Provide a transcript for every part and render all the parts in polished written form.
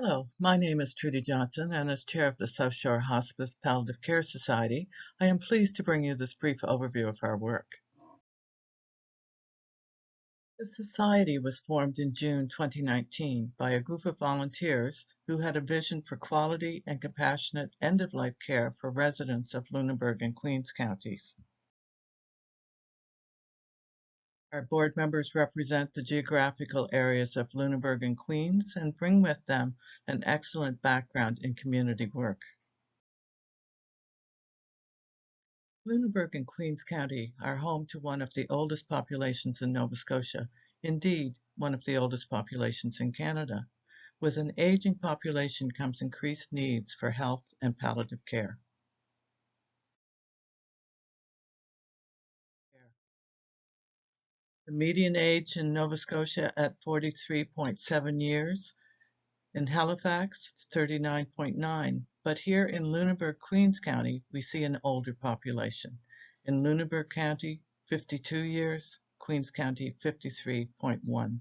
Hello, my name is Trudy Johnson, and as chair of the South Shore Hospice Palliative Care Society, I am pleased to bring you this brief overview of our work. The Society was formed in June 2019 by a group of volunteers who had a vision for quality and compassionate end-of-life care for residents of Lunenburg and Queens Counties. Our board members represent the geographical areas of Lunenburg and Queens and bring with them an excellent background in community work. Lunenburg and Queens County are home to one of the oldest populations in Nova Scotia, indeed, one of the oldest populations in Canada. With an aging population comes increased needs for health and palliative care. The median age in Nova Scotia at 43.7 years. In Halifax, it's 39.9. But here in Lunenburg, Queens County, we see an older population. In Lunenburg County, 52 years. Queens County, 53.1.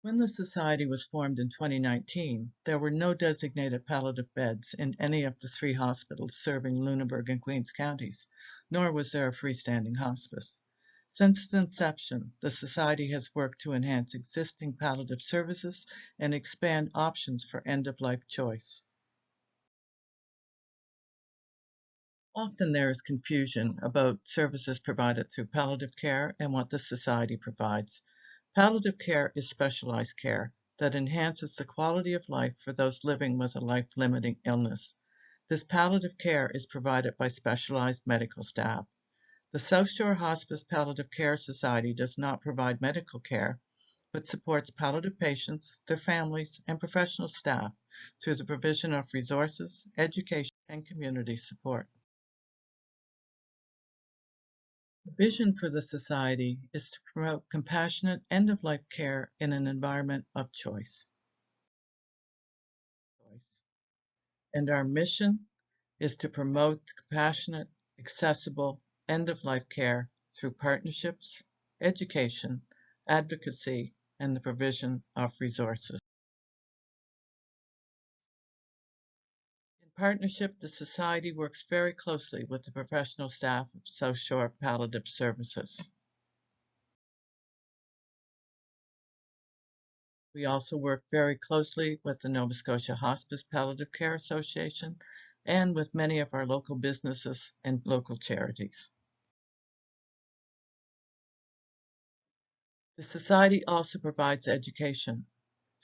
When the Society was formed in 2019, there were no designated palliative beds in any of the 3 hospitals serving Lunenburg and Queens counties, nor was there a freestanding hospice. Since its inception, the Society has worked to enhance existing palliative services and expand options for end-of-life choice. Often there is confusion about services provided through palliative care and what the Society provides. Palliative care is specialized care that enhances the quality of life for those living with a life-limiting illness. This palliative care is provided by specialized medical staff. The South Shore Hospice Palliative Care Society does not provide medical care, but supports palliative patients, their families, and professional staff through the provision of resources, education, and community support. The vision for the Society is to promote compassionate end-of-life care in an environment of choice. And our mission is to promote compassionate, accessible, end-of-life care through partnerships, education, advocacy, and the provision of resources. In partnership, the Society works very closely with the professional staff of South Shore Palliative Services. We also work very closely with the Nova Scotia Hospice Palliative Care Association and with many of our local businesses and local charities. The Society also provides education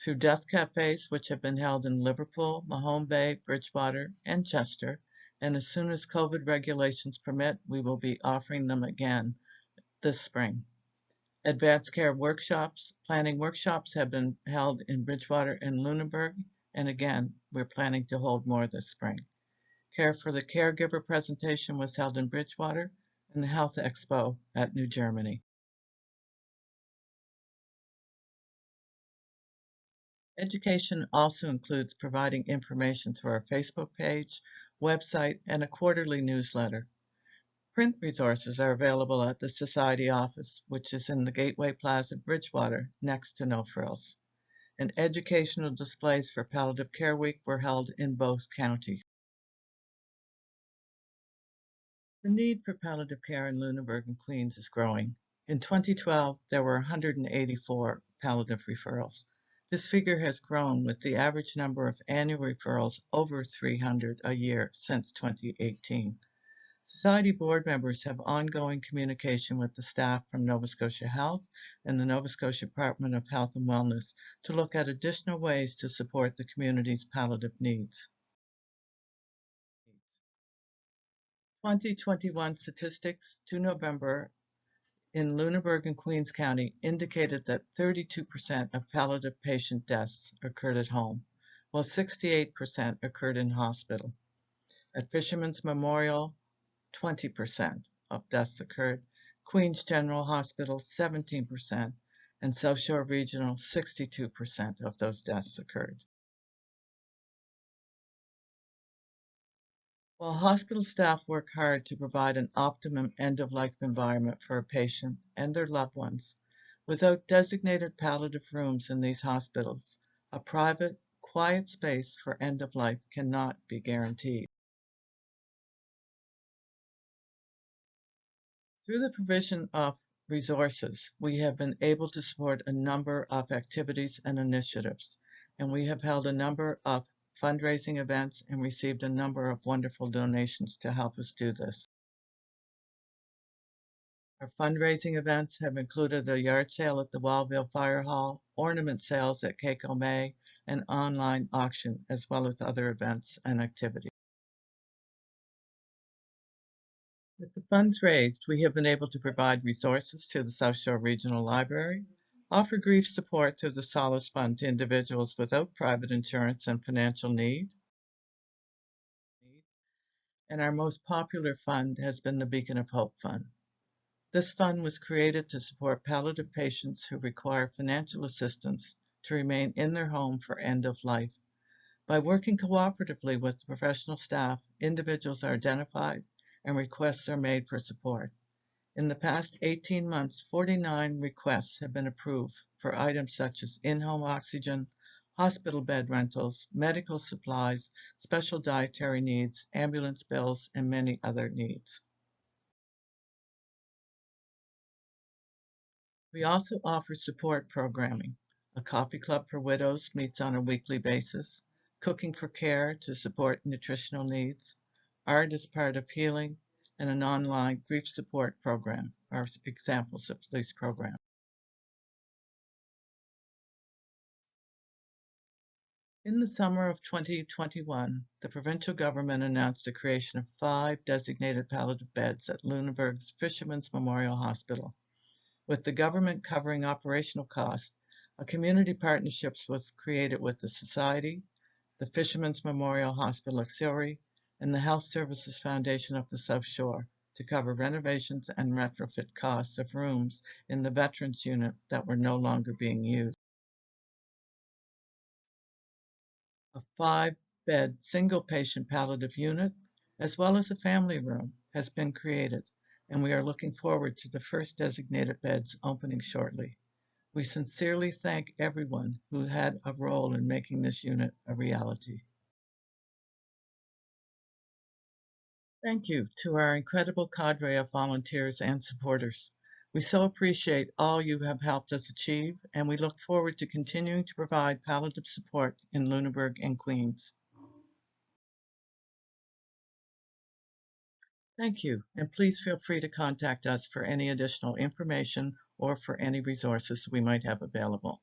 through death cafes, which have been held in Liverpool, Mahone Bay, Bridgewater, and Chester, and as soon as COVID regulations permit, we will be offering them again this spring. Advanced care workshops, planning workshops have been held in Bridgewater and Lunenburg, and again, we're planning to hold more this spring. Care for the Caregiver presentation was held in Bridgewater, and the Health Expo at New Germany. Education also includes providing information through our Facebook page, website, and a quarterly newsletter. Print resources are available at the Society office, which is in the Gateway Plaza, Bridgewater, next to No Frills. And educational displays for Palliative Care Week were held in both counties. The need for palliative care in Lunenburg and Queens is growing. In 2012, there were 184 palliative referrals. This figure has grown with the average number of annual referrals over 300 a year since 2018. Society board members have ongoing communication with the staff from Nova Scotia Health and the Nova Scotia Department of Health and Wellness to look at additional ways to support the community's palliative needs. 2021 statistics to November in Lunenburg and Queens County indicated that 32% of palliative patient deaths occurred at home, while 68% occurred in hospital. At Fisherman's Memorial, 20% of deaths occurred, Queens General Hospital, 17%, and South Shore Regional, 62% of those deaths occurred. While hospital staff work hard to provide an optimum end-of-life environment for a patient and their loved ones, Without designated palliative rooms in these hospitals, a private, quiet space for end of life cannot be guaranteed. Through the provision of resources, we have been able to support a number of activities and initiatives, and we have held a number of fundraising events and received a number of wonderful donations to help us do this. Our fundraising events have included a yard sale at the Wileville Fire Hall, ornament sales at Caico, and online auction, as well as other events and activities. With the funds raised, we have been able to provide resources to the South Shore Regional Library, offer grief support through the Solace Fund to individuals without private insurance and financial need, and our most popular fund has been the Beacon of Hope Fund. This fund was created to support palliative patients who require financial assistance to remain in their home for end of life. By working cooperatively with the professional staff, individuals are identified and requests are made for support. In the past 18 months, 49 requests have been approved for items such as in-home oxygen, hospital bed rentals, medical supplies, special dietary needs, ambulance bills, and many other needs. We also offer support programming. A coffee club for widows meets on a weekly basis, cooking for care to support nutritional needs, art as part of healing, and an online grief support program are examples of these programs. In the summer of 2021, the provincial government announced the creation of 5 designated palliative beds at Lunenburg's Fishermen's Memorial Hospital. With the government covering operational costs, a community partnership was created with the Society, the Fishermen's Memorial Hospital Auxiliary, and the Health Services Foundation of the South Shore to cover renovations and retrofit costs of rooms in the Veterans Unit that were no longer being used. A 5-bed single-patient palliative unit, as well as a family room, has been created, and we are looking forward to the first designated beds opening shortly. We sincerely thank everyone who had a role in making this unit a reality. Thank you to our incredible cadre of volunteers and supporters. We so appreciate all you have helped us achieve, and we look forward to continuing to provide palliative support in Lunenburg and Queens. Thank you, and please feel free to contact us for any additional information or for any resources we might have available.